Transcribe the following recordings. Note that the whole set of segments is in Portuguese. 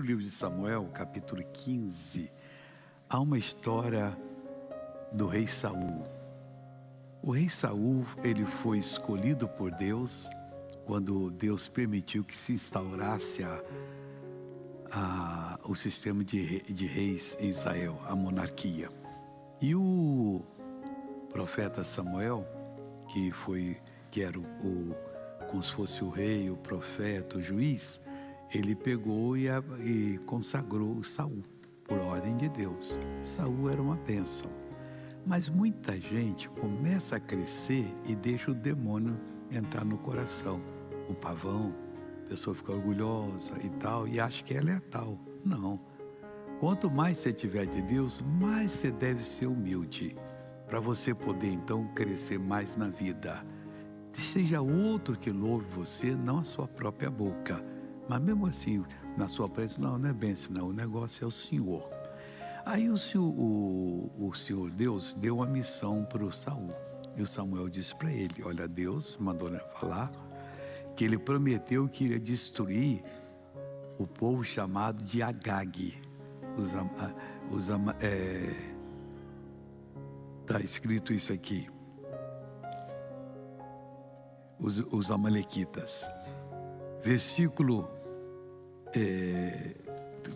No livro de Samuel, capítulo 15, há uma história do rei Saul. O rei Saul, ele foi escolhido por Deus quando Deus permitiu que se instaurasse o sistema de reis em Israel, a monarquia. E o profeta Samuel, que era como se fosse o rei, o profeta, o juiz, ele pegou e consagrou Saul por ordem de Deus. Saul era uma bênção. Mas muita gente começa a crescer e deixa o demônio entrar no coração. O pavão, a pessoa fica orgulhosa e tal, e acha que ela é tal. Não. Quanto mais você tiver de Deus, mais você deve ser humilde, para você poder então crescer mais na vida. Seja outro que louve você, não a sua própria boca. Mas mesmo assim, na sua presença, não é bem assim, não. O negócio é o Senhor. Aí o Senhor Deus deu uma missão para o Saul. E o Samuel disse para ele, olha, Deus mandou falar que ele prometeu que iria destruir o povo chamado de Agag. Está escrito isso aqui. Os amalequitas. Versículo...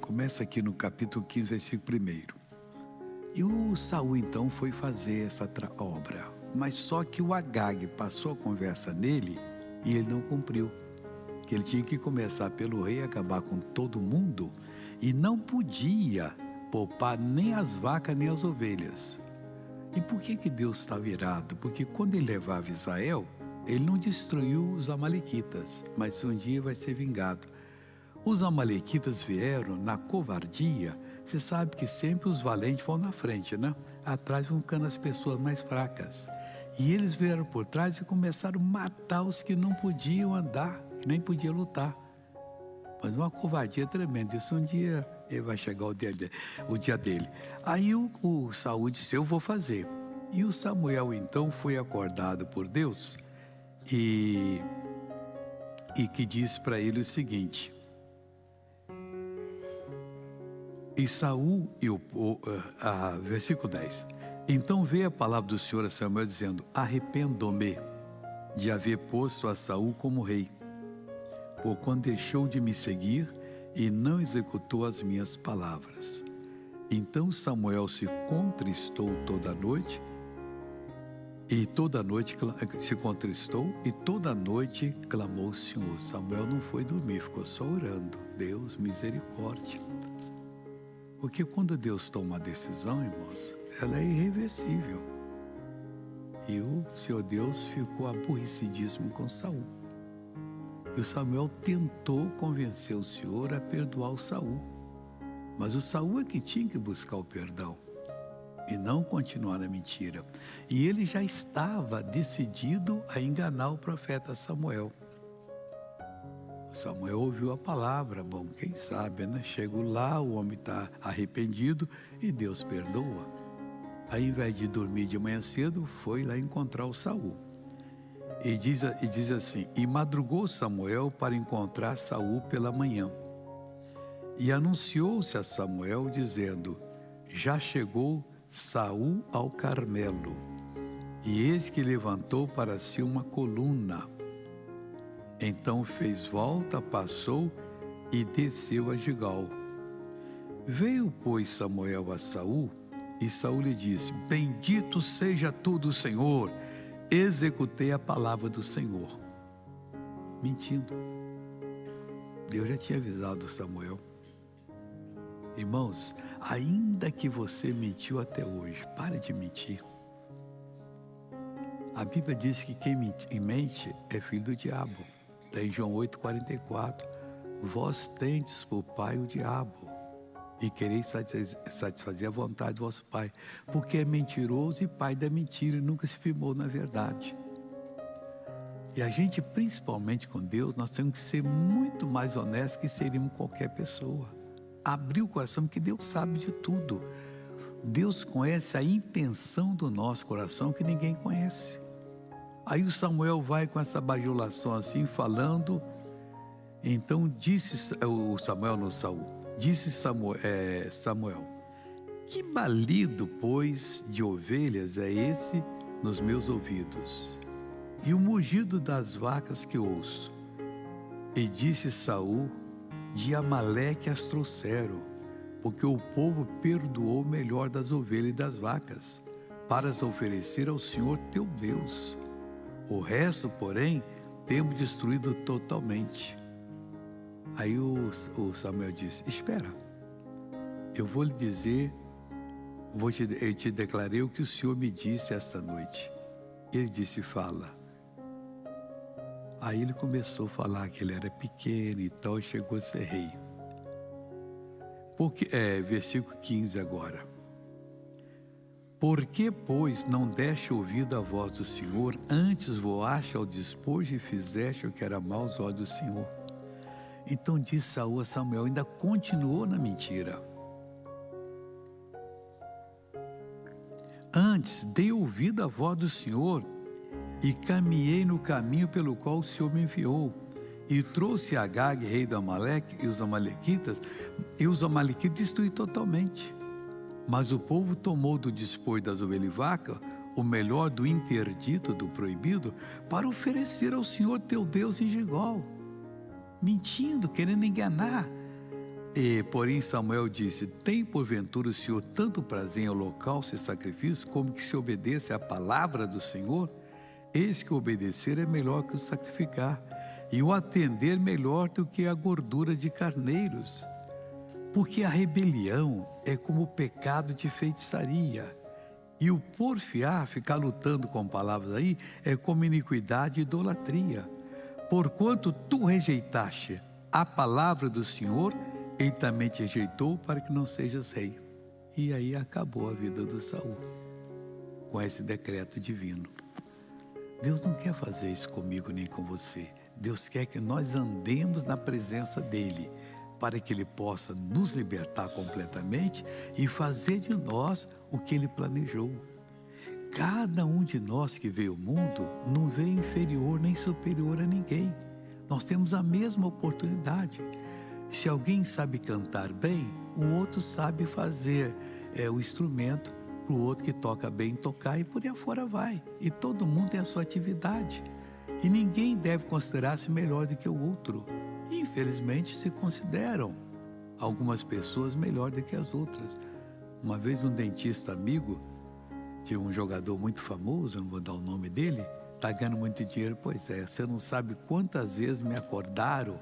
começa aqui no capítulo 15, versículo 1. E o Saul então foi fazer essa obra, mas só que o Agag passou a conversa nele e ele não cumpriu, que ele tinha que começar pelo rei, acabar com todo mundo e não podia poupar nem as vacas nem as ovelhas. E por que Deus está irado? Porque quando ele levava Israel, ele não destruiu os amalequitas, mas um dia vai ser vingado. Os amalequitas vieram na covardia. Você sabe que sempre os valentes vão na frente, né? Atrás vão ficando as pessoas mais fracas. E eles vieram por trás e começaram a matar os que não podiam andar, nem podiam lutar. Mas uma covardia tremenda. Isso um dia vai chegar o dia dele. Aí o Saul disse, eu vou fazer. E o Samuel então foi acordado por Deus e que disse para ele o seguinte... E Saul, versículo 10. Então veio a palavra do Senhor a Samuel dizendo, arrependo-me de haver posto a Saul como rei, por quando deixou de me seguir e não executou as minhas palavras. Então Samuel se contristou toda a noite, se contristou e toda a noite clamou o Senhor. Samuel não foi dormir, ficou só orando. Deus, misericórdia. Porque quando Deus toma uma decisão, irmãos, ela é irreversível. E o Senhor Deus ficou aborrecidíssimo com Saul. E o Samuel tentou convencer o Senhor a perdoar o Saul. Mas o Saul é que tinha que buscar o perdão e não continuar na mentira. E ele já estava decidido a enganar o profeta Samuel. Samuel ouviu a palavra, bom, quem sabe, né? Chegou lá, o homem está arrependido e Deus perdoa. Aí, ao invés de dormir de manhã cedo, foi lá encontrar o Saul. E diz assim, e madrugou Samuel para encontrar Saul pela manhã. E anunciou-se a Samuel, dizendo, já chegou Saul ao Carmelo, e eis que levantou para si uma coluna. Então fez volta, passou e desceu a Gigal. Veio, pois, Samuel a Saul, e Saul lhe disse, bendito seja tu do Senhor, executei a palavra do Senhor. Mentindo. Deus já tinha avisado Samuel. Irmãos, ainda que você mentiu até hoje, pare de mentir. A Bíblia diz que quem mente é filho do diabo. Está em João 8,44. Vós tendes por pai o diabo e quereis satisfazer a vontade do vosso pai, porque é mentiroso e pai da mentira e nunca se firmou na verdade. E a gente, principalmente com Deus, nós temos que ser muito mais honestos que seríamos qualquer pessoa. Abrir o coração, porque Deus sabe de tudo. Deus conhece a intenção do nosso coração que ninguém conhece. Aí o Samuel vai com essa bajulação assim, falando. Então disse o Samuel no Saul, Disse Samuel: que balido, pois, de ovelhas é esse nos meus ouvidos, e o mugido das vacas que ouço? E disse Saul: de Amaleque as trouxeram, porque o povo perdoou o melhor das ovelhas e das vacas, para as oferecer ao Senhor teu Deus. O resto, porém, temos destruído totalmente. Aí o Samuel disse: espera, eu vou lhe dizer, eu te declarei o que o Senhor me disse esta noite. Ele disse: fala. Aí ele começou a falar que ele era pequeno e tal, e chegou a ser rei. Versículo 15 agora. Por que, pois, não deste ouvido à voz do Senhor, antes voaste ao despojo e fizeste o que era mal aos olhos do Senhor? Então disse Saul a Samuel, ainda continuou na mentira: antes dei ouvido à voz do Senhor e caminhei no caminho pelo qual o Senhor me enviou, e trouxe Agag, rei do Amaleque, e os amalequitas destruí totalmente. Mas o povo tomou do despojo das ovelhas e vacas o melhor do interdito, do proibido, para oferecer ao Senhor teu Deus em Gilgal, mentindo, querendo enganar. Porém Samuel disse: tem porventura o Senhor tanto prazer em holocausto e sacrifício, como que se obedeça à palavra do Senhor? Eis que o obedecer é melhor que o sacrificar, e o atender melhor do que a gordura de carneiros. Porque a rebelião é como o pecado de feitiçaria, e o porfiar, ficar lutando com palavras aí, é como iniquidade e idolatria. Porquanto tu rejeitaste a palavra do Senhor, ele também te rejeitou para que não sejas rei. E aí acabou a vida do Saul, com esse decreto divino. Deus não quer fazer isso comigo nem com você. Deus quer que nós andemos na presença dEle, para que Ele possa nos libertar completamente e fazer de nós o que Ele planejou. Cada um de nós que veio ao mundo não veio inferior nem superior a ninguém. Nós temos a mesma oportunidade. Se alguém sabe cantar bem, o outro sabe fazer o instrumento para o outro que toca bem tocar, e por aí afora vai. E todo mundo tem a sua atividade. E ninguém deve considerar-se melhor do que o outro. Infelizmente se consideram algumas pessoas melhor do que as outras. Uma vez um dentista amigo de um jogador muito famoso, não vou dar o nome dele, está ganhando muito dinheiro. Pois é, você não sabe quantas vezes me acordaram,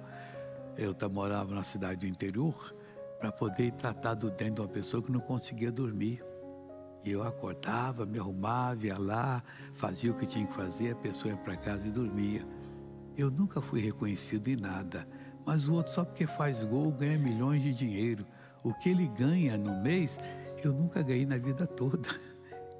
eu morava na cidade do interior, para poder ir tratar do dente de uma pessoa que não conseguia dormir. E eu acordava, me arrumava, ia lá, fazia o que tinha que fazer, a pessoa ia para casa e dormia. Eu nunca fui reconhecido em nada, mas o outro, só porque faz gol, ganha milhões de dinheiro. O que ele ganha no mês, eu nunca ganhei na vida toda.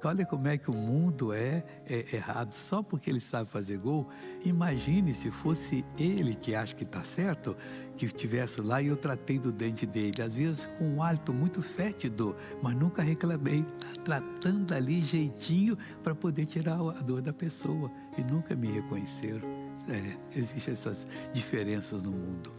Olha como é que o mundo é errado. Só porque ele sabe fazer gol, imagine se fosse ele que acha que está certo, que estivesse lá e eu tratei do dente dele, às vezes com um hálito muito fétido, mas nunca reclamei. Está tratando ali jeitinho para poder tirar a dor da pessoa, e nunca me reconheceram. Existem essas diferenças no mundo.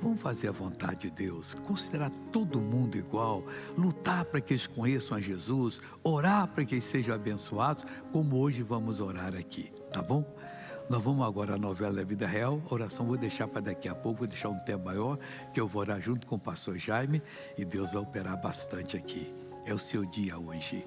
Vamos fazer a vontade de Deus, considerar todo mundo igual, lutar para que eles conheçam a Jesus, orar para que eles sejam abençoados, como hoje vamos orar aqui, tá bom? Nós vamos agora à novela da vida real. A oração vou deixar para daqui a pouco, vou deixar um tempo maior, que eu vou orar junto com o pastor Jaime, e Deus vai operar bastante aqui. É o seu dia hoje.